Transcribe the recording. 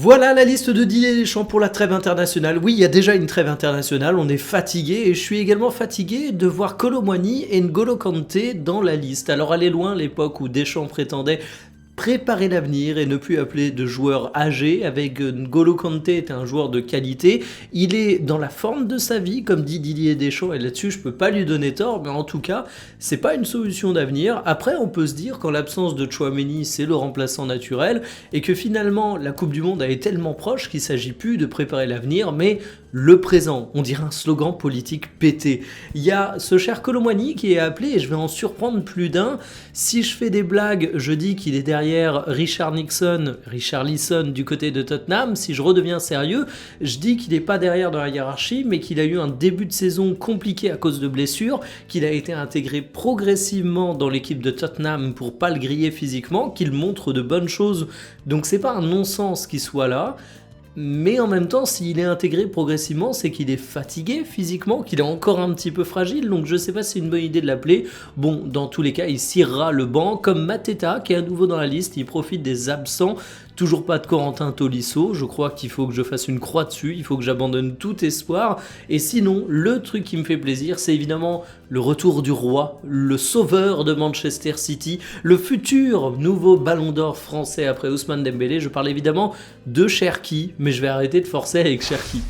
Voilà la liste de Didier Deschamps pour la trêve internationale. Oui, il y a déjà une trêve internationale, on est fatigué et je suis également fatigué de voir Kolo Muani et N'Golo Kanté dans la liste. Alors allez loin l'époque où Deschamps prétendait préparer l'avenir et ne plus appeler de joueurs âgés. Avec N'Golo Kanté était un joueur de qualité. Il est dans la forme de sa vie, comme dit Didier Deschamps, et là-dessus je peux pas lui donner tort, mais en tout cas, c'est pas une solution d'avenir. Après, on peut se dire qu'en l'absence de Tchouaméni, c'est le remplaçant naturel, et que finalement la Coupe du Monde est tellement proche qu'il s'agit plus de préparer l'avenir, mais le présent. On dirait un slogan politique pété. Il y a ce cher Kolo Muani qui est appelé, et je vais en surprendre plus d'un. Si je fais des blagues, je dis qu'il est derrière Richarlison du côté de Tottenham. Si je redeviens sérieux, je dis qu'il n'est pas derrière dans la hiérarchie, mais qu'il a eu un début de saison compliqué à cause de blessures, qu'il a été intégré progressivement dans l'équipe de Tottenham pour pas le griller physiquement, qu'il montre de bonnes choses. Donc c'est pas un non-sens qu'il soit là. Mais en même temps, s'il est intégré progressivement, c'est qu'il est fatigué physiquement, qu'il est encore un petit peu fragile, donc je sais pas si c'est une bonne idée de l'appeler. Bon, dans tous les cas, il cirera le banc, comme Mateta, qui est à nouveau dans la liste, il profite des absents. Toujours pas de Corentin Tolisso, je crois qu'il faut que je fasse une croix dessus, il faut que j'abandonne tout espoir. Et sinon, le truc qui me fait plaisir, c'est évidemment le retour du roi, le sauveur de Manchester City, le futur nouveau ballon d'or français après Ousmane Dembélé. Je parle évidemment de Cherki, mais je vais arrêter de forcer avec Cherki.